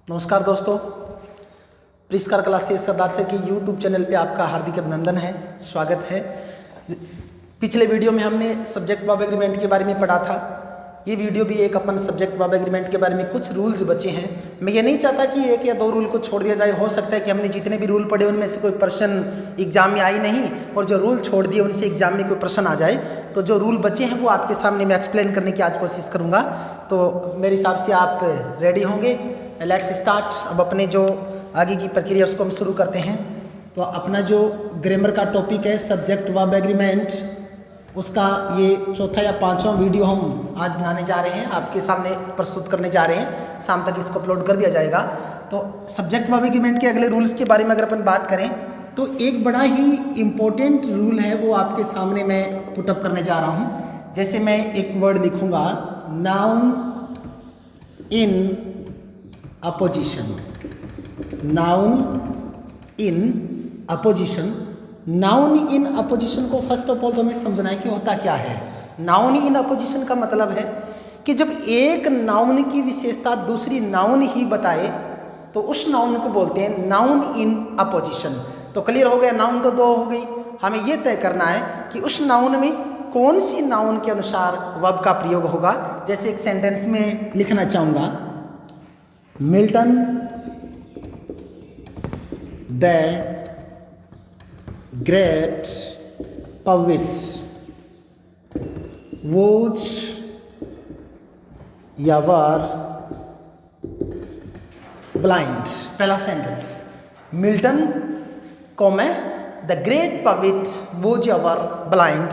नमस्कार दोस्तों, प्रिस्कार क्लासेस सरदार सर के यूट्यूब चैनल पे आपका हार्दिक अभिनंदन है, स्वागत है। पिछले वीडियो में हमने सब्जेक्ट वर्ब एग्रीमेंट के बारे में पढ़ा था। ये वीडियो भी एक अपन सब्जेक्ट वर्ब एग्रीमेंट के बारे में कुछ रूल्स बचे हैं। मैं ये नहीं चाहता कि एक या दो रूल को छोड़ दिया जाए। हो सकता है कि हमने जितने भी रूल पढ़े उनमें से कोई प्रश्न एग्जाम में आई नहीं और जो रूल छोड़ दिए उनसे एग्जाम में कोई प्रश्न आ जाए। तो जो रूल बचे हैं वो आपके सामने मैं एक्सप्लेन करने की आज कोशिश करूँगा। तो मेरे हिसाब से आप रेडी होंगे। Let's start. अब अपने जो आगे की प्रक्रिया उसको हम शुरू करते हैं। तो अपना जो ग्रामर का टॉपिक है सब्जेक्ट वर्ब एग्रीमेंट, उसका ये चौथा या पांचवा वीडियो हम आज बनाने जा रहे हैं, आपके सामने प्रस्तुत करने जा रहे हैं। शाम तक इसको अपलोड कर दिया जाएगा। तो सब्जेक्ट वर्ब एग्रीमेंट के अगले रूल्स के बारे में अगर अपन बात करें तो एक बड़ा ही इम्पोर्टेंट रूल है, वो आपके सामने मैं पुटअप करने जा रहा हूँ। जैसे मैं एक वर्ड लिखूँगा, noun in opposition. Noun in opposition. Noun in opposition को फर्स्ट ऑफ ऑल तो हमें समझना है कि होता क्या है। नाउन इन अपोजिशन का मतलब है कि जब एक नाउन की विशेषता दूसरी नाउन ही बताए तो उस नाउन को बोलते हैं नाउन इन अपोजिशन। तो क्लियर हो गया, नाउन तो दो हो गई। हमें यह तय करना है कि उस नाउन में कौन सी नाउन के अनुसार वर्ब का प्रयोग होगा। जैसे एक सेंटेंस में लिखना चाहूँगा, Milton the great poet was ever blind. पहला sentence, Milton comma the great poet was ever blind.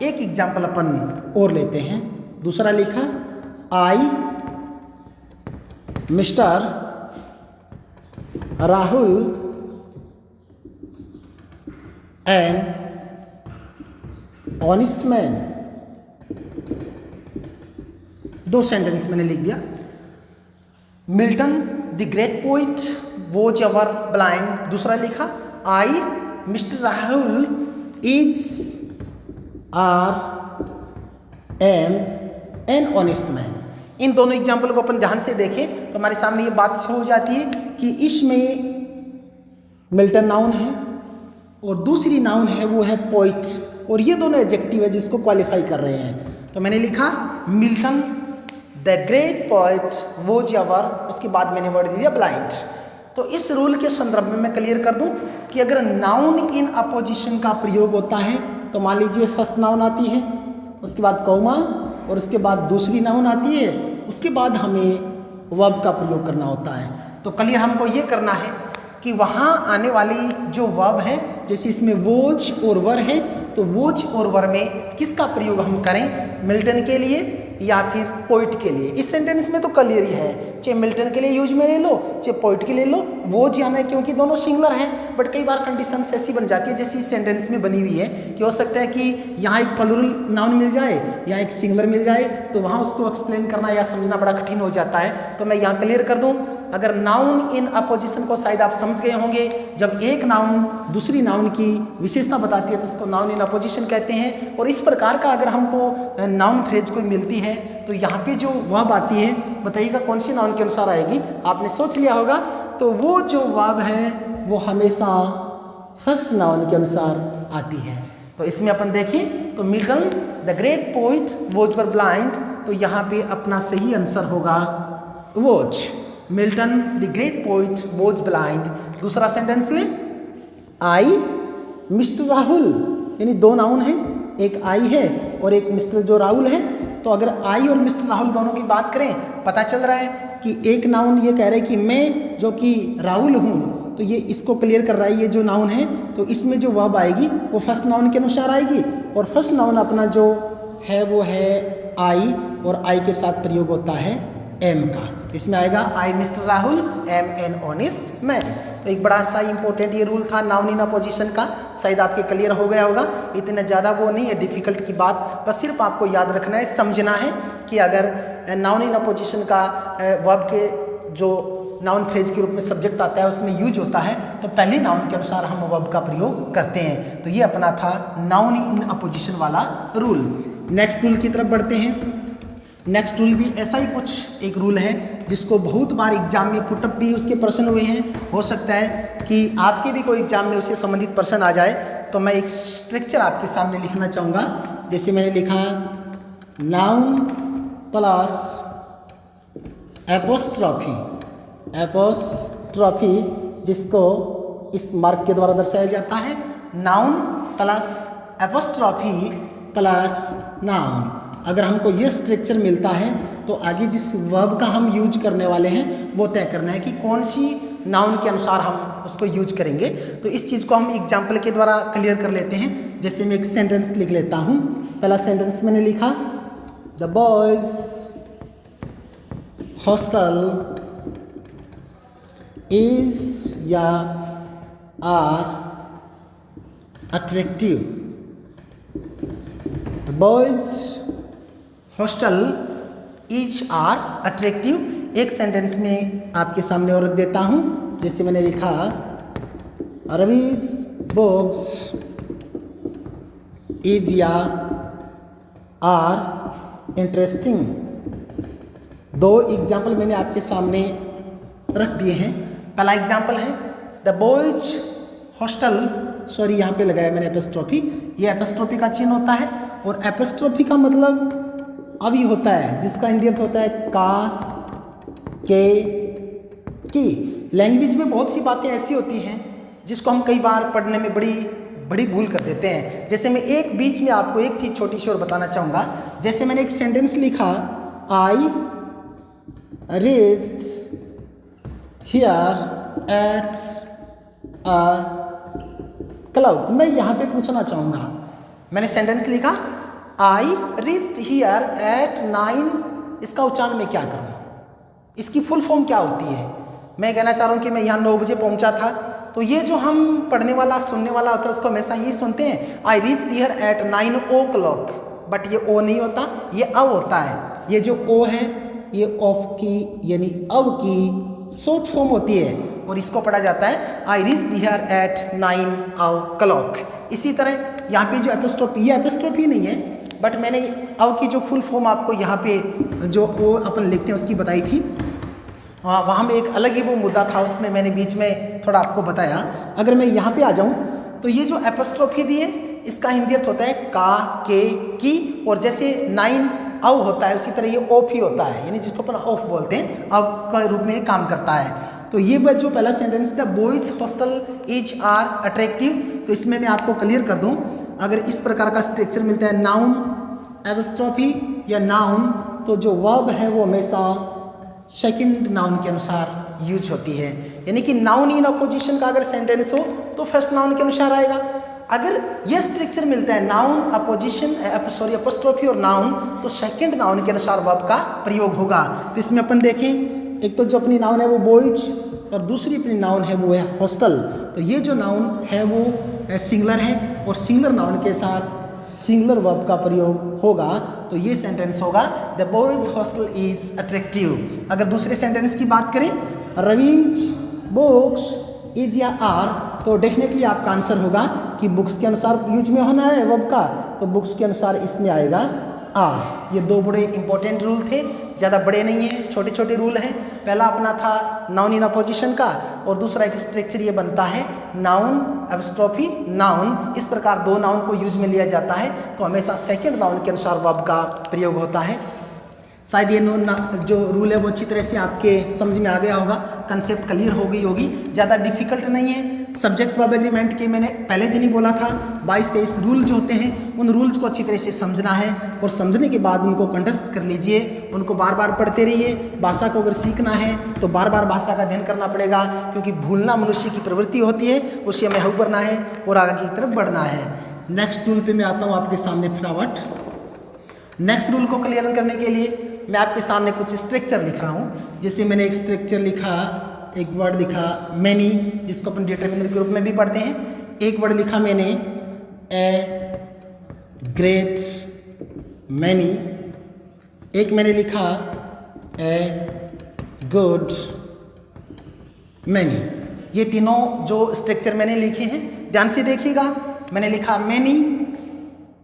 एक एग्जाम्पल अपन और लेते हैं। दूसरा लिखा, I mister Rahul an honest man. दो सेंटेंस मैंने लिख दिया। Milton the great poet was ever blind. दूसरा लिखा, I mister Rahul is are am an honest man. इन दोनों एग्जाम्पल को अपन ध्यान से देखें तो हमारे सामने ये बात हो जाती है कि इसमें मिल्टन नाउन है और दूसरी नाउन है वो है पोइट, और ये दोनों एडजेक्टिव है जिसको क्वालिफाई कर रहे हैं। तो मैंने लिखा Milton the great poet was ever, उसके बाद मैंने वर्ड दिया ब्लाइंड। तो इस रूल के संदर्भ में मैं क्लियर कर दूं कि अगर नाउन इन अपोजिशन का प्रयोग होता है तो मान लीजिए फर्स्ट नाउन आती है, उसके बाद कॉमा, और उसके बाद दूसरी नाउन आती है, उसके बाद हमें वर्ब का प्रयोग करना होता है। तो क्लियर हमको ये करना है कि वहाँ आने वाली जो वर्ब है, जैसे इसमें वोज और वर है, तो वोज और वर में किसका प्रयोग हम करें, मिल्टन के लिए या फिर पोइट के लिए। इस सेंटेंस में तो क्लियर ही है, चाहे मिल्टन के लिए यूज में ले लो चाहे पोइट के लिए लो, वोज आना है क्योंकि दोनों सिंगुलर हैं। बट कई बार कंडीशंस ऐसी बन जाती है जैसे इस सेंटेंस में बनी हुई है कि हो सकता है कि यहाँ एक प्लूरल नाउन मिल जाए या एक सिंगुलर मिल जाए, तो वहाँ उसको एक्सप्लेन करना या समझना बड़ा कठिन हो जाता है। तो मैं यहाँ क्लियर कर दूँ, अगर नाउन इन अपोजिशन को शायद आप समझ गए होंगे, जब एक नाउन दूसरी नाउन की विशेषता बताती है तो उसको नाउन इन अपोजिशन कहते हैं। और इस प्रकार का अगर हमको नाउन फ्रेज कोई मिलती है तो यहाँ पे जो वर्ब आती है, बताइएगा कौन सी नाउन के अनुसार आएगी। आपने सोच लिया होगा, तो वो जो वर्ब है वो हमेशा फर्स्ट नाउन के अनुसार आती है। तो इसमें अपन देखें तो Milton the great poet was ever blind, तो यहाँ पे अपना सही आंसर होगा was. Milton the great poet was blind. दूसरा सेंटेंस ले, आई मिस्टर राहुल, यानी दो नाउन है, एक आई है और एक मिस्टर जो राहुल है। तो अगर आई और मिस्टर राहुल दोनों की बात करें, पता चल रहा है कि एक नाउन ये कह रहे हैं कि मैं जो कि राहुल हूँ, तो ये इसको क्लियर कर रहा है ये जो नाउन है। तो इसमें जो वर्ब आएगी वो फर्स्ट नाउन के अनुसार आएगी, और फर्स्ट नाउन अपना जो है वो है आई, और आई के साथ प्रयोग होता है एम का। इसमें आएगा I mister Rahul am an honest man. तो एक बड़ा सा इंपॉर्टेंट ये रूल था नाउन इन अपोजिशन का, शायद आपके क्लियर हो गया होगा। इतना ज़्यादा वो नहीं है डिफिकल्ट की बात, बस सिर्फ आपको याद रखना है, समझना है कि अगर नाउन इन अपोजिशन का वर्ब के जो नाउन फ्रेज के रूप में सब्जेक्ट आता है उसमें यूज होता है, तो पहले नाउन के अनुसार हम वर्ब का प्रयोग करते हैं। तो ये अपना था नाउन इन अपोजिशन वाला रूल। नेक्स्ट रूल की तरफ बढ़ते हैं। नेक्स्ट रूल भी ऐसा ही कुछ एक रूल है जिसको बहुत बार एग्जाम में पुटअप भी उसके प्रश्न हुए हैं। हो सकता है कि आपके भी कोई एग्जाम में उससे संबंधित प्रश्न आ जाए। तो मैं एक स्ट्रक्चर आपके सामने लिखना चाहूँगा। जैसे मैंने लिखा नाउन प्लस एपोस्ट्रॉफी, जिसको इस मार्क के द्वारा दर्शाया जाता है। Noun plus apostrophe plus noun. अगर हमको ये स्ट्रक्चर मिलता है तो आगे जिस वर्ब का हम यूज करने वाले हैं वो तय करना है कि कौन सी नाउन के अनुसार हम उसको यूज करेंगे। तो इस चीज़ को हम एग्जाम्पल के द्वारा क्लियर कर लेते हैं। जैसे मैं एक सेंटेंस लिख लेता हूँ। पहला सेंटेंस मैंने लिखा द बॉयज हॉस्टल इज या are attractive. The boys hostel is are attractive. एक सेंटेंस में आपके सामने और रख देता हूँ। जैसे मैंने लिखा रवीज बुक्स इज या आर इंटरेस्टिंग। दो एग्जाम्पल मैंने आपके सामने रख दिए हैं। पहला एग्जाम्पल है द बॉयज हॉस्टल, सॉरी यहाँ पे लगाया मैंने एपोस्ट्रोफी। ये एपोस्ट्रोफी का चिन्ह होता है और एपोस्ट्रोफी का मतलब अभी होता है, जिसका इंडियन होता है का, के, की। लैंग्वेज में बहुत सी बातें ऐसी होती हैं जिसको हम कई बार पढ़ने में बड़ी भूल कर देते हैं। जैसे मैं एक बीच में आपको एक चीज़ छोटी सी और बताना चाहूँगा। जैसे मैंने एक सेंटेंस लिखा I raised here at a cloud. मैं यहाँ पे पूछना चाहूँगा, मैंने सेंटेंस लिखा आई रीच्ड हियर एट 9। इसका उच्चारण मैं क्या करूँ? इसकी फुल फॉर्म क्या होती है? मैं कहना चाह रहा हूँ कि मैं यहाँ 9 बजे पहुँचा था। तो ये जो हम पढ़ने वाला सुनने वाला होता है उसको हमेशा ये सुनते हैं I reached here eight 9 o'clock, but ये ओ नहीं होता, ये अव होता है। ये जो ओ है ये ऑफ की यानी अव की शॉर्ट फॉर्म होती है और इसको पढ़ा जाता है I reached here eight 9 o'clock। इसी तरह यहाँ पे जो एपोस्ट्रोफी, ये एपोस्ट्रोफी नहीं है, बट मैंने अव की जो फुल फॉर्म आपको यहाँ पे जो ओ अपन लिखते हैं उसकी बताई थी। वहाँ में एक अलग ही वो मुद्दा था, उसमें मैंने बीच में थोड़ा आपको बताया। अगर मैं यहाँ पे आ जाऊँ तो ये जो एपोस्ट्रोफी दी है इसका हिंदी अर्थ होता है का, के, की। और जैसे 9 अव होता है उसी तरह ये ऑफ ही होता है, यानी जिसको अपन ऑफ बोलते हैं, अव का रूप में काम करता है। तो ये जो पहला सेंटेंस था boys hostel is are attractive, तो इसमें मैं आपको क्लियर कर दूं। अगर इस प्रकार का स्ट्रक्चर मिलता है नाउन एपोस्ट्रोफी या नाउन, तो जो वर्ब है वो हमेशा सेकंड नाउन के अनुसार यूज होती है। यानी कि नाउन इन अपोजिशन का अगर सेंटेंस हो तो फर्स्ट नाउन के अनुसार आएगा। अगर ये स्ट्रक्चर मिलता है नाउन अपोजिशन एपोस्ट्रोफी और नाउन, तो सेकंड नाउन के अनुसार वर्ब का प्रयोग होगा। तो इसमें अपन देखें, एक तो जो अपनी नाउन है वो बॉयज और दूसरी अपनी नाउन है वो है हॉस्टल। तो ये जो नाउन है वो सिंगुलर है और सिंगुलर नाउन के साथ सिंगुलर वर्ब का प्रयोग होगा। तो ये सेंटेंस होगा the boys hostel is attractive. अगर दूसरे सेंटेंस की बात करें रवीज बुक्स इज या आर, तो डेफिनेटली आपका आंसर होगा कि बुक्स के अनुसार यूज में होना है वर्ब का, तो बुक्स के अनुसार इसमें आएगा आर। ये दो बड़े इंपॉर्टेंट रूल थे, ज़्यादा बड़े नहीं हैं, छोटे छोटे रूल हैं। पहला अपना था नाउन इन अपोजिशन का और दूसरा एक स्ट्रक्चर ये बनता है नाउन एपोस्ट्रोफी नाउन। इस प्रकार दो नाउन को यूज में लिया जाता है तो हमेशा सेकंड नाउन के अनुसार वर्ब का प्रयोग होता है। शायद ये जो रूल है वो अच्छी तरह से आपके समझ में आ गया होगा, कंसेप्ट क्लियर हो गई होगी, ज़्यादा डिफिकल्ट नहीं है। सब्जेक्ट वर्ब एग्रीमेंट के मैंने पहले दिन ही बोला था 22-23 रूल जो होते हैं उन रूल्स को अच्छी तरह से समझना है और समझने के बाद उनको कंठस्थ कर लीजिए, उनको बार बार पढ़ते रहिए। भाषा को अगर सीखना है तो बार बार भाषा का अध्ययन करना पड़ेगा, क्योंकि भूलना मनुष्य की प्रवृत्ति होती है, उसे हमें हु करना है और आगे की तरफ बढ़ना है। नेक्स्ट रूल पे मैं आता हूँ आपके सामने फटाफट। नेक्स्ट रूल को क्लियर करने के लिए मैं आपके सामने कुछ स्ट्रक्चर लिख रहा हूँ। जैसे मैंने एक स्ट्रक्चर लिखा, एक वर्ड लिखा मैनी, जिसको अपन डिटरमिनर के रूप में भी पढ़ते हैं। एक वर्ड लिखा मैंने ए ग्रेट मैनी, एक मैंने लिखा ए गुड मैनी। ये तीनों जो स्ट्रक्चर मैंने लिखे हैं ध्यान से देखिएगा। मैंने लिखा many,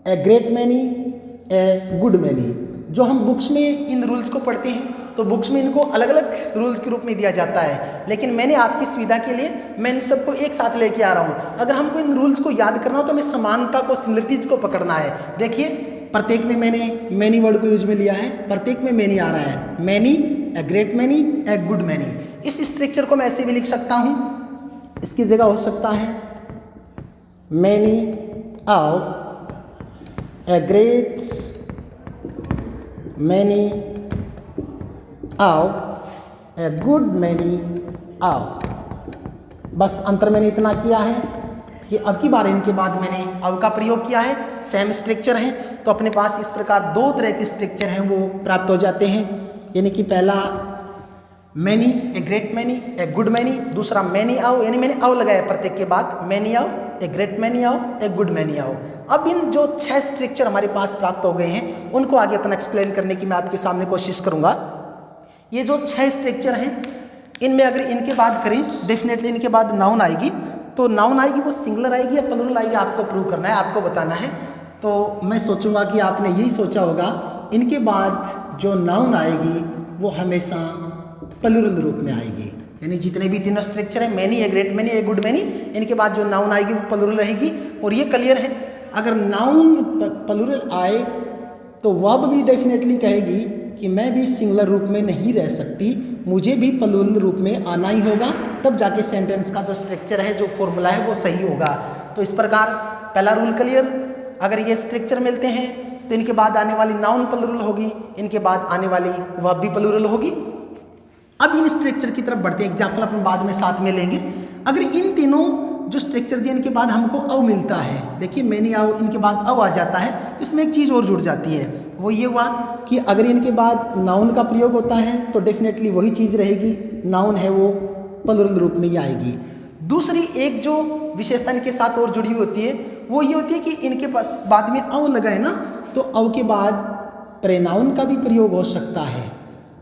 a great many, a good many. जो हम बुक्स में इन रूल्स को पढ़ते हैं तो बुक्स में इनको अलग अलग रूल्स के रूप में दिया जाता है, लेकिन मैंने आपकी सुविधा के लिए मैं इन सबको एक साथ लेके आ रहा हूँ। अगर हमको इन रूल्स को याद करना हो तो हमें समानता को, सिमिलरिटीज को पकड़ना है। देखिए प्रत्येक में मैंने मैनी वर्ड को यूज में लिया है, प्रत्येक में मैनी आ रहा है, many, a great many, a good many. इस स्ट्रक्चर को मैं ऐसे भी लिख सकता हूँ, इसकी जगह हो सकता है मैनी आओ, ए ग्रेट मैनी आओ, ए गुड मैनी आओ। बस अंतर मैंने इतना किया है कि अब की बार इनके बाद मैंने अव का प्रयोग किया है, सेम स्ट्रक्चर है, तो अपने पास इस प्रकार दो तरह के स्ट्रक्चर हैं वो प्राप्त हो जाते हैं। यानी कि पहला many, a great many, a good many, दूसरा मैनी आओ, यानी मैंने आओ लगाया प्रत्येक के बाद, मैनी आओ, ए ग्रेट मैनी आओ, ए गुड मैनी आओ। अब इन जो 6 स्ट्रक्चर हमारे पास प्राप्त हो गए हैं उनको आगे अपना एक्सप्लेन करने की मैं आपके सामने कोशिश करूंगा। ये जो 6 स्ट्रक्चर हैं इनमें अगर इनके बाद करें, डेफिनेटली इनके बाद नाउन आएगी, तो नाउन आएगी वो सिंगुलर आएगी या प्लूरल आएगी आपको प्रूव करना है, आपको बताना है। तो मैं सोचूंगा कि आपने यही सोचा होगा इनके बाद जो नाउन आएगी वो हमेशा प्लूरल रूप में आएगी, यानी जितने भी तीनों स्ट्रक्चर है many, a great many, a good many, इनके बाद जो नाउन आएगी वो प्लूरल रहेगी। और ये क्लियर है, अगर नाउन प्लूरल आए तो वर्ब भी डेफिनेटली कहेगी कि मैं भी सिंगुलर रूप में नहीं रह सकती, मुझे भी प्लूरल रूप में आना ही होगा, तब जाके सेंटेंस का जो स्ट्रक्चर है, जो फॉर्मूला है वो सही होगा। तो इस प्रकार पहला रूल क्लियर, अगर ये स्ट्रक्चर मिलते हैं तो इनके बाद आने वाली नाउन प्लूरल होगी, इनके बाद आने वाली वर्ब भी प्लूरल होगी। अब इन स्ट्रक्चर की तरफ बढ़ते हैं, एग्जाम्पल अपन बाद में साथ में लेंगे। अगर इन तीनों जो स्ट्रक्चर दिए इनके बाद हमको अव मिलता है, देखिए मैनी आओ, इनके बाद अव आ जाता है, तो इसमें एक चीज़ और जुड़ जाती है, वो ये हुआ कि अगर इनके बाद नाउन का प्रयोग होता है तो डेफिनेटली वही चीज़ रहेगी, नाउन है वो प्लूरल रूप में ही आएगी। दूसरी एक जो विशेषता इनके साथ और जुड़ी हुई होती है वो ये होती है कि इनके पास बाद में अव लगाए ना, तो अव के बाद प्रेनाउन का भी प्रयोग हो सकता है।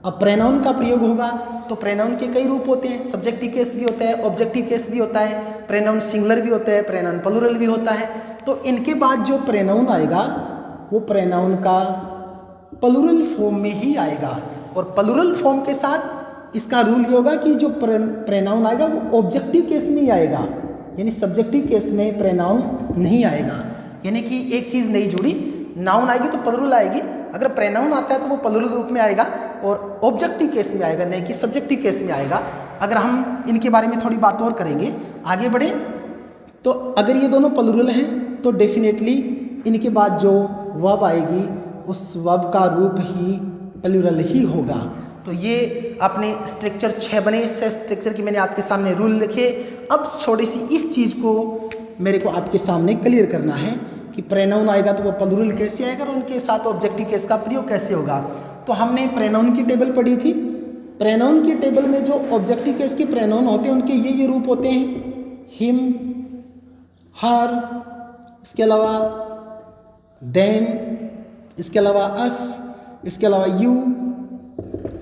अब प्रेनाउन का प्रयोग होगा तो प्रेनाउन के कई रूप होते हैं, सब्जेक्टिव केस भी होता है, ऑब्जेक्टिव केस भी होता है, प्रेनाउन सिंगुलर भी होता है, प्रेनाउन प्लूरल भी होता है। तो इनके बाद जो प्रेनाउन आएगा वो प्रेनाउन का प्लूरल फॉर्म में ही आएगा, और प्लूरल फॉर्म के साथ इसका रूल ये होगा कि जो प्रेनाउन आएगा वो ऑब्जेक्टिव केस में ही आएगा, यानी सब्जेक्टिव केस में प्रेनाउन नहीं आएगा। यानी कि एक चीज़ नहीं जुड़ी, नाउन आएगी तो प्लूरल आएगी, अगर प्रेनाउन आता है तो वो प्लूरल रूप में आएगा और ऑब्जेक्टिव केस में आएगा, नहीं कि सब्जेक्टिव केस में आएगा। अगर हम इनके बारे में थोड़ी बात और करेंगे, आगे बढ़े, तो अगर ये दोनों प्लूरल हैं तो डेफिनेटली इनके बाद जो वर्ब आएगी उस वर्ब का रूप ही प्लूरल ही होगा। तो ये अपने स्ट्रक्चर 6 बने, 6 स्ट्रक्चर की मैंने आपके सामने रूल लिखे। अब थोड़ी सी इस चीज़ को मेरे को आपके सामने क्लियर करना है कि प्रेनाउन आएगा तो वो प्लूरल कैसे आएगा और उनके साथ ऑब्जेक्टिव केस का प्रयोग कैसे होगा। तो हमने प्रेनाउन की टेबल पढ़ी थी, प्रेनाउन की टेबल में जो ऑब्जेक्टिव केस के प्रेनाउन होते हैं उनके ये रूप होते हैं, हिम, हर, इसके अलावा देम, इसके अलावा अस, इसके अलावा यू,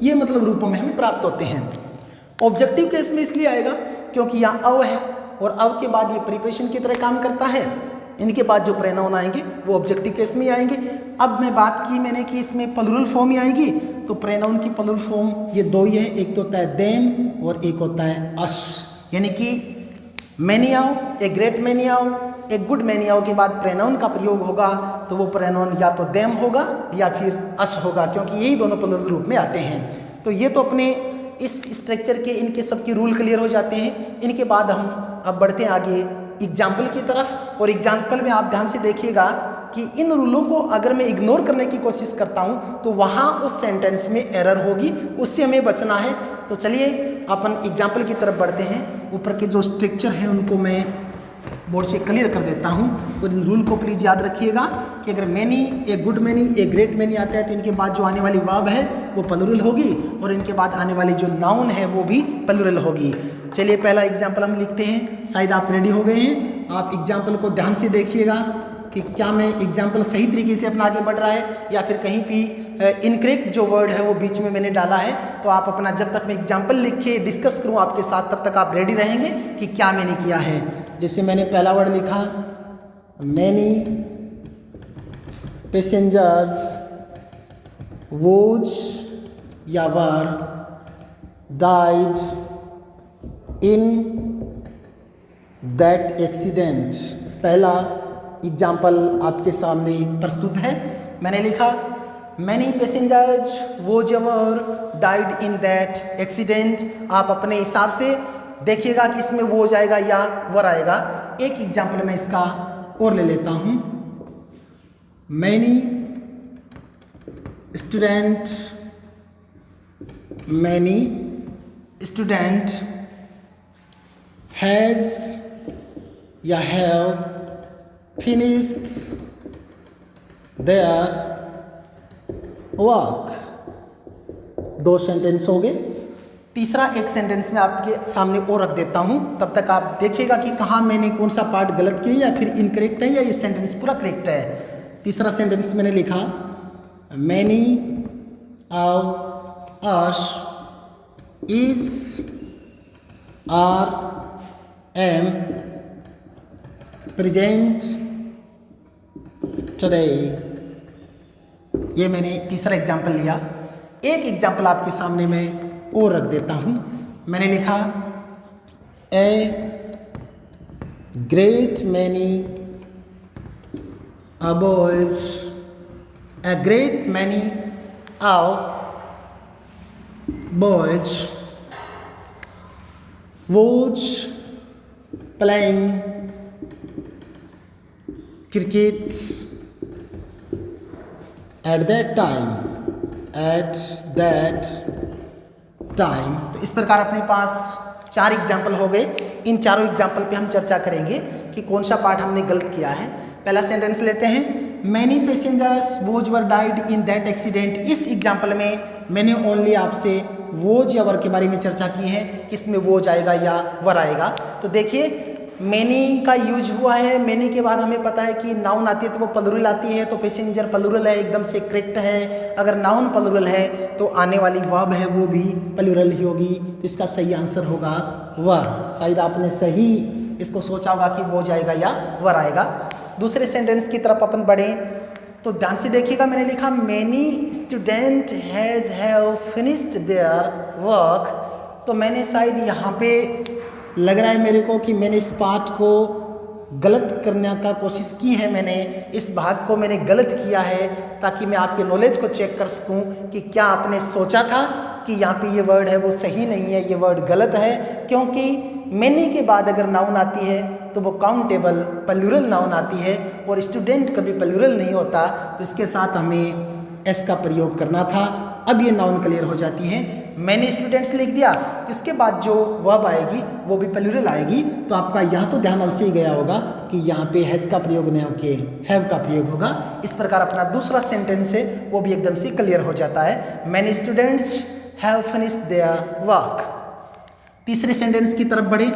ये मतलब रूपों में हमें प्राप्त होते हैं। ऑब्जेक्टिव केस में इसलिए आएगा क्योंकि यहाँ अव है और अव के बाद ये प्रीपोजिशन की तरह काम करता है, इनके बाद जो प्रेनाउन आएंगे वो ऑब्जेक्टिव केस में आएंगे। अब मैं बात की मैंने कि इसमें प्लूरल फॉर्म ही आएगी, तो प्रेनाउन की प्लूरल फॉर्म ये दो ही है, एक तो होता है देम और एक होता है अस। यानी कि मैनी आओ, ए ग्रेट मैनी आओ, ए गुड मैनी आओ के बाद प्रेनाउन का प्रयोग होगा तो वो प्रेनाउन या तो देम होगा या फिर अस होगा, क्योंकि यही दोनों प्लूरल रूप में आते हैं। तो ये तो अपने इस स्ट्रक्चर के इनके सबके रूल क्लियर हो जाते हैं। इनके बाद हम अब बढ़ते हैं आगे एग्जाम्पल की तरफ, और एग्जाम्पल में आप ध्यान से देखिएगा कि इन रूलों को अगर मैं इग्नोर करने की कोशिश करता हूँ तो वहाँ उस सेंटेंस में एरर होगी, उससे हमें बचना है। तो चलिए अपन एग्जाम्पल की तरफ बढ़ते हैं। ऊपर के जो स्ट्रक्चर हैं उनको मैं बोर्ड से क्लियर कर देता हूँ, तो इन रूल को प्लीज़ याद रखिएगा कि अगर many, a good many, a great many आता है तो इनके बाद जो आने वाली वर्ब है वो प्लूरल होगी और इनके बाद आने वाली जो नाउन है वो भी प्लूरल होगी। चलिए पहला एग्जाम्पल हम लिखते हैं। शायद आप रेडी हो गए हैं, आप एग्जाम्पल को ध्यान से देखिएगा कि क्या मैं एग्जाम्पल सही तरीके से अपना आगे बढ़ रहा है या फिर कहीं भी इनकरेक्ट जो वर्ड है वो बीच में मैंने डाला है। तो आप अपना जब तक मैं एग्जाम्पल लिख के डिस्कस करूँ आपके साथ तब तक आप रेडी रहेंगे कि क्या मैंने किया है। जैसे मैंने पहला वर्ड लिखा मैनी पैसेंजर्स वॉज या were died in that accident. पहला एग्जाम्पल आपके सामने प्रस्तुत है। मैंने लिखा many passengers was ever died in that accident. आप अपने हिसाब से देखिएगा कि इसमें वो जाएगा या वर आएगा। एक एग्जाम्पल मैं इसका और ले लेता हूँ। मैनी स्टूडेंट हैज़ या हैव फिनिश्ड देयर वर्क। दो सेंटेंस हो गए। तीसरा एक सेंटेंस में आपके सामने और रख देता हूँ, तब तक आप देखिएगा कि कहाँ मैंने कौन सा पार्ट गलत किया या फिर इनकरेक्ट है या ये सेंटेंस पूरा करेक्ट है। तीसरा सेंटेंस मैंने लिखा many of us is are am present today. ये मैंने तीसरा एग्जाम्पल लिया। एक एग्जाम्पल आपके सामने मैं और रख देता हूँ। मैंने लिखा ए great many boys was playing cricket at that time. तो इस प्रकार अपने पास 4 एग्जाम्पल हो गए। इन चारों एग्जाम्पल पे हम चर्चा करेंगे कि कौन सा पार्ट हमने गलत किया है। पहला सेंटेंस लेते हैं, many passengers was were died in that accident. इस एग्जाम्पल में मैंने ओनली आपसे वोज या वर के बारे में चर्चा की है कि इसमें वोज आएगा या वर आएगा। तो देखिए मैनी का यूज हुआ है। मैनी के बाद हमें पता है कि नाउन आती है तो वो प्लूरल आती है, तो पैसेंजर प्लूरल है, एकदम से करेक्ट है। अगर नाउन प्लूरल है तो आने वाली वर्ब है वो भी प्लूरल ही होगी। तो इसका सही आंसर होगा वर। शायद आपने सही इसको सोचा होगा कि वो जाएगा या वर आएगा। दूसरे सेंटेंस की तरफ अपन बढ़े तो ध्यान से देखिएगा। मैंने लिखा many student have finished their work. तो मैंने शायद यहाँ पे लग रहा है मेरे को कि मैंने इस पार्ट को गलत करने का कोशिश की है। मैंने इस भाग को मैंने गलत किया है ताकि मैं आपके नॉलेज को चेक कर सकूं कि क्या आपने सोचा था कि यहाँ पे ये वर्ड है वो सही नहीं है, ये वर्ड गलत है। क्योंकि मैनी के बाद अगर नाउन आती है तो वो काउंटेबल प्लूरल नाउन आती है और स्टूडेंट कभी प्लूरल नहीं होता, तो इसके साथ हमें एस का प्रयोग करना था। अब ये नाउन क्लियर हो जाती है। मैंने स्टूडेंट्स लिख दिया, इसके बाद जो वर्ब आएगी वो भी प्लूरल आएगी। तो आपका यहाँ तो ध्यान अवश्य ही गया होगा कि यहाँ पे हैज का प्रयोग नहीं होके हैव का प्रयोग होगा। इस प्रकार अपना दूसरा सेंटेंस है वो भी एकदम से क्लियर हो जाता है। Many students have finished their work. तीसरे सेंटेंस की तरफ बढ़े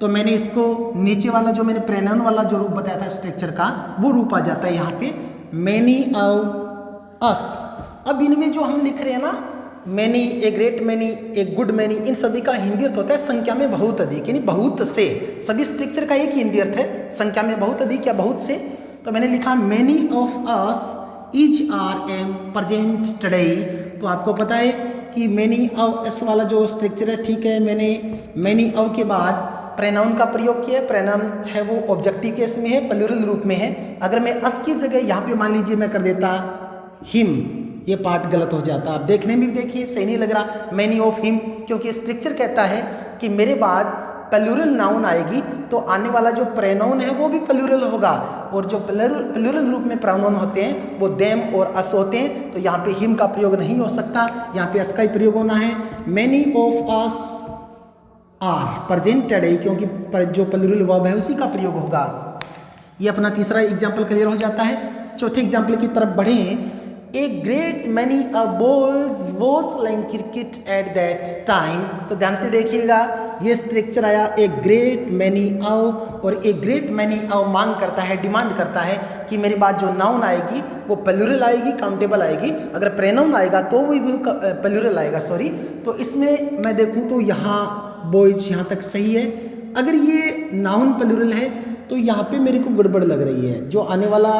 तो मैंने इसको नीचे वाला जो मैंने प्रोनाउन वाला जो रूप बताया था स्ट्रक्चर का, वो रूप आ जाता है यहाँ पे मैनी ऑफ अस। अब इनमें जो हम लिख रहे हैं ना, many, a great many, a good many, इन सभी का हिंदी अर्थ होता है संख्या में बहुत अधिक, यानी बहुत से। सभी स्ट्रक्चर का एक ही हिंदी अर्थ है, संख्या में बहुत अधिक या बहुत से। तो मैंने लिखा many of us is are am present today. तो आपको पता है कि मैनी ऑफ एस वाला जो स्ट्रक्चर है, ठीक है, मैंने मैनी ऑफ के बाद प्रोनाउन का प्रयोग किया। प्रोनाउन है वो ऑब्जेक्टिव केस में है, प्लूरल रूप में है। अगर मैं अस की जगह यहाँ पे मान लीजिए मैं कर देता हिम, ये पार्ट गलत हो जाता। आप देखने में भी देखिए सही नहीं लग रहा, मैनी ऑफ हिम, क्योंकि स्ट्रक्चर कहता है कि मेरे बाद प्लूरल नाउन आएगी तो आने वाला जो प्रोनाउन है वो भी प्लूरल होगा, और जो प्लूरल रूप में प्रोनाउन होते हैं वो देम और अस होते हैं। तो यहाँ पे हिम का प्रयोग नहीं हो सकता, यहाँ पे अस का ही प्रयोग होना है। Many of us are present today, क्योंकि जो प्लूरल वर्ब है उसी का प्रयोग होगा। ये अपना तीसरा एग्जाम्पल क्लियर हो जाता है। चौथे एग्जाम्पल की तरफ बढ़े, ए great many boys was playing cricket at that time. तो ध्यान से देखिएगा, ये स्ट्रक्चर आया ए ग्रेट मैनी और ए ग्रेट मैनी मांग करता है, डिमांड करता है कि मेरे बाद जो नाउन आएगी वो प्लूरल आएगी, काउंटेबल आएगी। अगर प्रोनाउन आएगा तो वो भी प्लूरल आएगा, सॉरी। तो इसमें मैं देखूँ तो यहाँ बॉयज यहाँ तक सही है। अगर ये नाउन प्लूरल है तो यहाँ पे मेरे को गड़बड़ लग रही है। जो आने वाला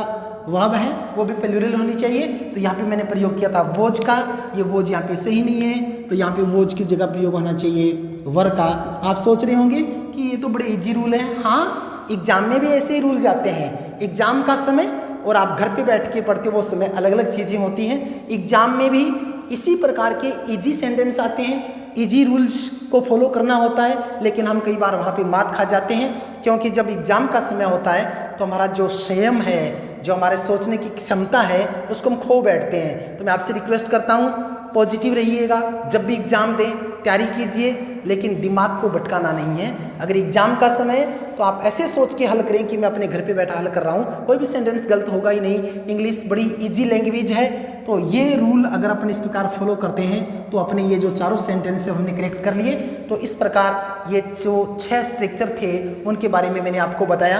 वर्ब है वो भी प्लूरल होनी चाहिए। तो यहाँ पे मैंने प्रयोग किया था वोज का, ये वोज यहाँ पे सही नहीं है, तो यहाँ पे वोज की जगह प्रयोग होना चाहिए वर का। आप सोच रहे होंगे कि ये तो बड़े इजी रूल है। हाँ, एग्जाम में भी ऐसे ही रूल जाते हैं। एग्जाम का समय और आप घर पे बैठ के पढ़ते वो समय अलग अलग चीज़ें होती हैं। एग्जाम में भी इसी प्रकार के इजी सेंटेंस आते हैं, इजी रूल्स को फॉलो करना होता है, लेकिन हम कई बार वहाँ पे मात खा जाते हैं, क्योंकि जब एग्जाम का समय होता है तो हमारा जो संयम है, जो हमारे सोचने की क्षमता है, उसको हम खो बैठते हैं। तो मैं आपसे रिक्वेस्ट करता हूँ पॉजिटिव रहिएगा, जब भी एग्जाम दें तैयारी कीजिए, लेकिन दिमाग को भटकाना नहीं है। अगर एग्जाम का समय तो आप ऐसे सोच के हल करें कि मैं अपने घर पे बैठा हल कर रहा हूँ, कोई भी सेंटेंस गलत होगा ही नहीं। इंग्लिश बड़ी इजी लैंग्वेज है, तो ये रूल अगर अपन इस प्रकार फॉलो करते हैं तो अपने ये जो चारों सेंटेंस हमने करेक्ट कर लिए। तो इस प्रकार ये जो 6 स्ट्रक्चर थे उनके बारे में मैंने आपको बताया,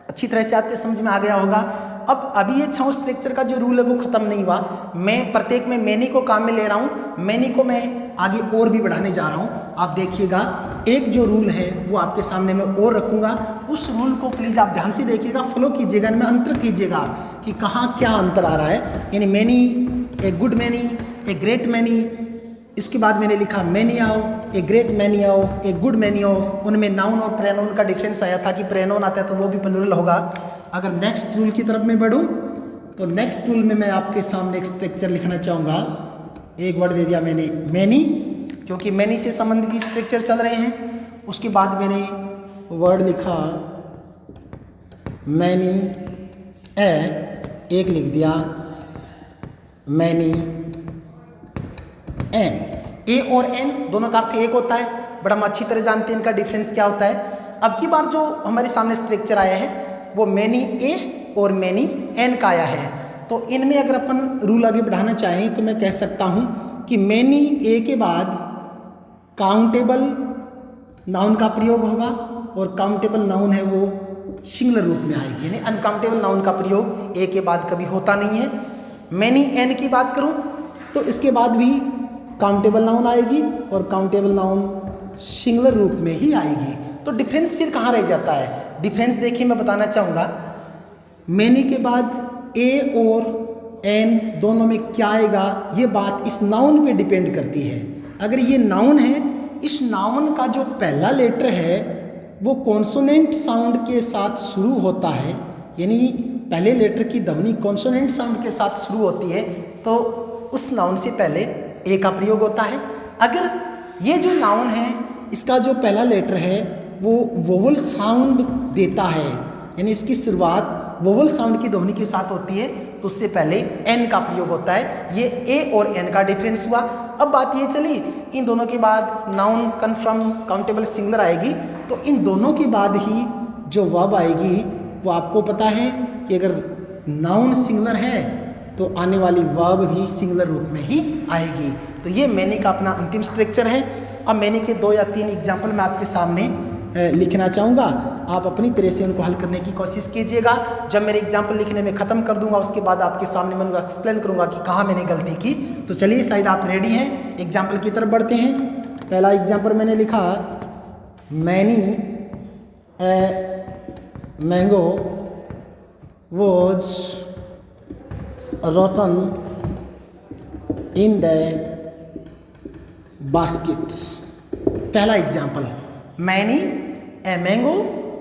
अच्छी तरह से आपके समझ में आ गया होगा। अब अभी ये 6 स्ट्रक्चर का जो रूल है वो खत्म नहीं हुआ, मैं प्रत्येक में मैनी को काम में ले रहा हूँ, मैनी को मैं आगे और भी बढ़ाने जा रहा हूँ। आप देखिएगा एक जो रूल है वो आपके सामने मैं और रखूँगा, उस रूल को प्लीज़ आप ध्यान से देखिएगा, फॉलो कीजिएगा, इनमें अंतर कीजिएगा आप कि कहाँ क्या अंतर आ रहा है। यानी many, a good many, a great many, इसके बाद मैंने लिखा मैनी आओ, ए ग्रेट मैनी आओ, ए गुड मैनी आओ। उनमें नाउन और प्रेनाउन का डिफरेंस आया था कि प्रेनाउन आता है तो वो भी प्लूरल होगा। अगर नेक्स्ट रूल की तरफ मैं बढ़ूँ तो नेक्स्ट रूल में मैं आपके सामने एक स्ट्रक्चर लिखना चाहूँगा। एक वर्ड दे दिया मैंने मैनी, क्योंकि मैनी से संबंधित स्ट्रक्चर चल रहे हैं। उसके बाद मैंने वर्ड लिखा मैनी, एक लिख दिया मैनी एन। ए और एन दोनों का अर्थ एक होता है, बड़ा हम अच्छी तरह जानते हैं इनका डिफरेंस क्या होता है। अब की बार जो हमारे सामने स्ट्रक्चर आया है वो मैनी ए और मैनी एन का आया है। तो इनमें अगर अपन रूल आगे बढ़ाना चाहें तो मैं कह सकता हूँ कि मैनी ए के बाद काउंटेबल नाउन का प्रयोग होगा, और काउंटेबल नाउन है वो सिंगुलर रूप में आएगी, यानी अनकाउंटेबल नाउन का प्रयोग ए के बाद कभी होता नहीं है। मैनी एन की बात करूँ तो इसके बाद भी काउंटेबल नाउन आएगी, और काउंटेबल नाउन सिंगुलर रूप में ही आएगी। तो डिफरेंस फिर कहाँ रह जाता है? डिफरेंस देखिए मैं बताना चाहूँगा, मैनी के बाद ए और एन दोनों में क्या आएगा, ये बात इस नाउन पे डिपेंड करती है। अगर ये नाउन है, इस नाउन का जो पहला लेटर है वो कॉन्सोनेंट साउंड के साथ शुरू होता है, यानी पहले लेटर की ध्वनि कॉन्सोनेंट साउंड के साथ शुरू होती है, तो उस नाउन से पहले ए का प्रयोग होता है। अगर ये जो नाउन है इसका जो पहला लेटर है वो वोवल साउंड देता है, यानी इसकी शुरुआत वोवल साउंड की ध्वनि के साथ होती है, तो उससे पहले एन का प्रयोग होता है। ये ए और एन का डिफरेंस हुआ। अब बात ये चली, इन दोनों के बाद नाउन कन्फर्म काउंटेबल सिंगुलर आएगी, तो इन दोनों के बाद ही जो वर्ब आएगी वो आपको पता है कि अगर नाउन सिंगुलर है तो आने वाली वर्ब भी सिंगुलर रूप में ही आएगी। तो ये मैनी का अपना अंतिम स्ट्रक्चर है। अब मैनी के 2 या 3 एग्जाम्पल मैं आपके सामने लिखना चाहूँगा, आप अपनी तरह से उनको हल करने की कोशिश कीजिएगा। जब मेरे एग्जाम्पल लिखने में ख़त्म कर दूंगा उसके बाद आपके सामने मैं उनको एक्सप्लेन करूँगा कि कहाँ मैंने गलती की। तो चलिए, शायद आप रेडी हैं, एग्जाम्पल की तरफ बढ़ते हैं। पहला एग्जाम्पल मैंने लिखा many a mango was rotten in the basket। पहला example, many a mango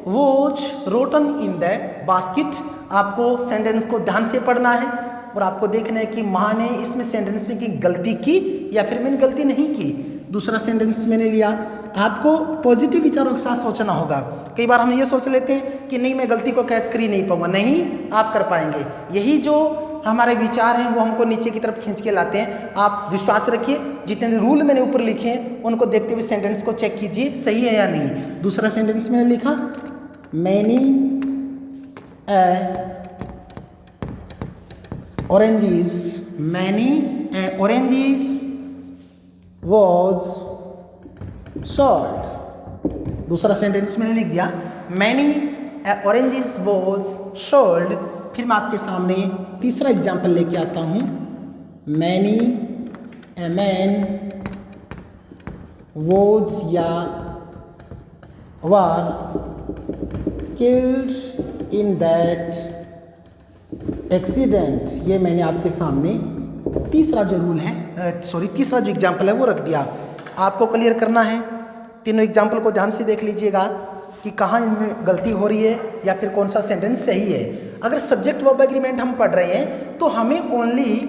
was rotten in the basket. आपको सेंटेंस को ध्यान से पढ़ना है और आपको देखना है कि माँ ने इसमें सेंटेंस में की गलती की या फिर मैंने गलती नहीं की। दूसरा सेंटेंस मैंने लिया, आपको पॉजिटिव विचारों के साथ सोचना होगा। कई बार हम ये सोच लेते हैं कि नहीं मैं गलती को कैच कर ही नहीं पाऊंगा, नहीं आप कर पाएंगे। यही जो हमारे विचार हैं वो हमको नीचे की तरफ खींच के लाते हैं। आप विश्वास रखिए, जितने रूल मैंने ऊपर लिखे हैं उनको देखते हुए सेंटेंस को चेक कीजिए सही है या नहीं। दूसरा सेंटेंस मैंने लिखा many oranges, many oranges was sold. दूसरा सेंटेंस मैंने लिख दिया मैनी ऑरेंजेस वॉज सोल्ड। फिर मैं आपके सामने तीसरा एग्जाम्पल लेके आता हूँ, मैनी ए मैन वॉज या वर किल्ड इन दैट एक्सीडेंट, ये मैंने आपके सामने तीसरा जो रूल है तीसरा जो एग्जाम्पल है वो रख दिया। आपको क्लियर करना है, तीनों एग्जाम्पल को ध्यान से देख लीजिएगा कि कहाँ इनमें गलती हो रही है या फिर कौन सा सेंटेंस सही है। अगर सब्जेक्ट वर्ब एग्रीमेंट हम पढ़ रहे हैं तो हमें ओनली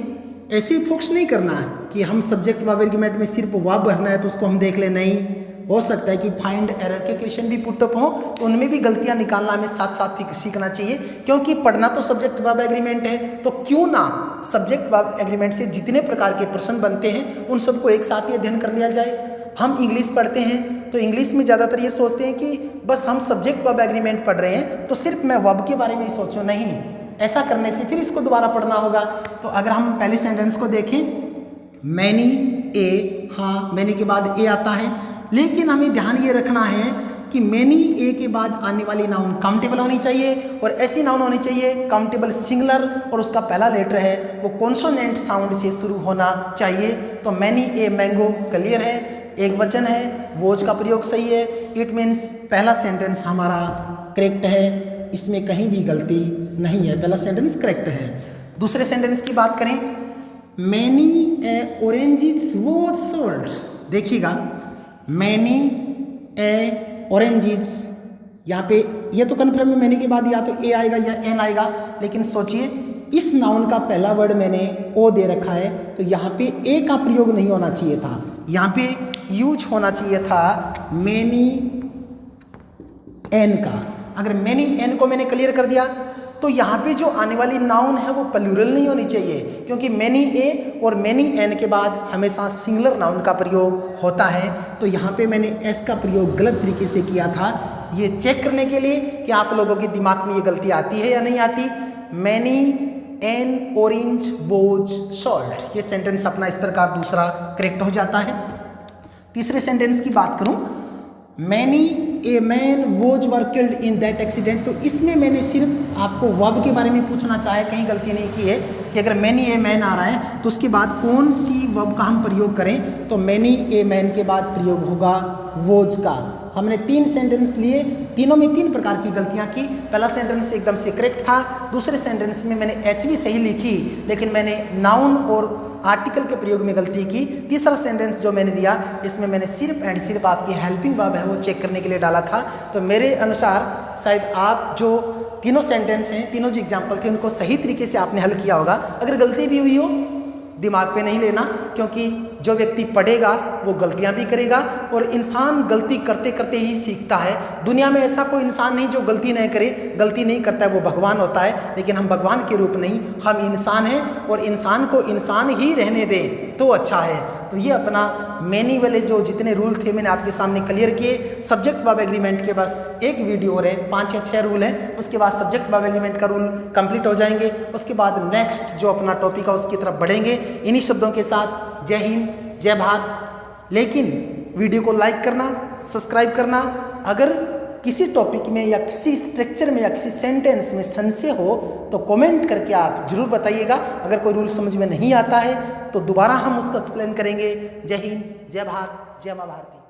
ऐसे फोकस नहीं करना है कि हम सब्जेक्ट वर्ब एग्रीमेंट में सिर्फ वर्ब भरना है तो उसको हम देख ले। नहीं, हो सकता है कि फाइंड एरर के क्वेश्चन भी पुट अप हो तो उनमें भी गलतियां निकालना हमें साथ साथ ही सीखना चाहिए, क्योंकि पढ़ना तो सब्जेक्ट वर्ब एग्रीमेंट है। तो क्यों ना सब्जेक्ट वर्ब एग्रीमेंट से जितने प्रकार के प्रश्न बनते हैं उन सबको एक साथ ही अध्ययन कर लिया जाए। हम इंग्लिश पढ़ते हैं तो इंग्लिश में ज़्यादातर ये सोचते हैं कि बस हम सब्जेक्ट वर्ब एग्रीमेंट पढ़ रहे हैं तो सिर्फ मैं वर्ब के बारे में ही सोचूं। नहीं, ऐसा करने से फिर इसको दोबारा पढ़ना होगा। तो अगर हम पहले सेंटेंस को देखें, मैनी ए, हाँ मैनी के बाद ए आता है, लेकिन हमें ध्यान ये रखना है कि मैनी ए के बाद आने वाली नाउन काउंटेबल होनी चाहिए और ऐसी नाउन होनी चाहिए काउंटेबल सिंगुलर और उसका पहला लेटर है वो कॉन्सोनेंट साउंड से शुरू होना चाहिए। तो मैनी ए मैंगो क्लियर है, एक वचन है, वोज का प्रयोग सही है, इट मीन्स पहला सेंटेंस हमारा करेक्ट है, इसमें कहीं भी गलती नहीं है, पहला सेंटेंस करेक्ट है। दूसरे सेंटेंस की बात करें, many a oranges was sold, देखिएगा मैनी ए ऑरेंजेस, यहाँ पे ये तो कन्फर्म है मैनी के बाद या तो ए आएगा या एन आएगा, लेकिन सोचिए इस नाउन का पहला वर्ड मैंने ओ दे रखा है तो यहाँ पे ए का प्रयोग नहीं होना चाहिए था, यहाँ पे यूज होना चाहिए था मैनी एन का। अगर मैनी एन को मैंने क्लियर कर दिया तो यहाँ पे जो आने वाली नाउन है वो प्लूरल नहीं होनी चाहिए, क्योंकि मैनी ए और मैनी एन के बाद हमेशा सिंगुलर नाउन का प्रयोग होता है। तो यहाँ पे मैंने एस का प्रयोग गलत तरीके से किया था, ये चेक करने के लिए कि आप लोगों के दिमाग में ये गलती आती है या नहीं आती। Many an orange was sold, ये सेंटेंस अपना इस प्रकार दूसरा करेक्ट हो जाता है। तीसरे सेंटेंस की बात करूं, many a man was were killed in that accident, तो इसमें मैंने सिर्फ आपको वर्ब के बारे में पूछना चाहा, कहीं गलती नहीं की है कि अगर मैनी ए मैन आ रहा है तो उसके बाद कौन सी वर्ब का हम प्रयोग करें, तो मैनी ए मैन के बाद प्रयोग होगा वोज का। हमने 3 सेंटेंस लिए, तीनों में 3 प्रकार की गलतियां की। पहला सेंटेंस एकदम से करेक्ट था, दूसरे सेंटेंस में मैंने एच भी सही लिखी लेकिन मैंने नाउन और आर्टिकल के प्रयोग में गलती की। तीसरा सेंटेंस जो मैंने दिया इसमें मैंने सिर्फ एंड सिर्फ आपकी हेल्पिंग वर्ब है वो चेक करने के लिए डाला था। तो मेरे अनुसार शायद आप जो तीनों सेंटेंस हैं, तीनों जो एग्जाम्पल थे उनको सही तरीके से आपने हल किया होगा। अगर गलती भी हुई हो दिमाग पे नहीं लेना, क्योंकि जो व्यक्ति पढ़ेगा वो गलतियां भी करेगा और इंसान गलती करते करते ही सीखता है। दुनिया में ऐसा कोई इंसान नहीं जो गलती नहीं करे, गलती नहीं करता है वो भगवान होता है, लेकिन हम भगवान के रूप नहीं, हम इंसान हैं और इंसान को इंसान ही रहने दें तो अच्छा है। तो ये अपना मैनी वाले जो जितने रूल थे मैंने आपके सामने क्लियर किए। सब्जेक्ट वर्ब एग्रीमेंट के बस एक वीडियो और है, 5 या 6 रूल हैं, उसके बाद सब्जेक्ट वर्ब एग्रीमेंट का रूल कंप्लीट हो जाएंगे। उसके बाद नेक्स्ट जो अपना टॉपिक है उसकी तरफ बढ़ेंगे। इन्हीं शब्दों के साथ जय हिंद, जय भारत। लेकिन वीडियो को लाइक करना, सब्सक्राइब करना। अगर किसी टॉपिक में या किसी स्ट्रक्चर में या किसी सेंटेंस में संशय हो तो कमेंट करके आप जरूर बताइएगा। अगर कोई रूल समझ में नहीं आता है तो दोबारा हम उसको एक्सप्लेन करेंगे। जय हिंद, जय भारत, जय माँ भारती।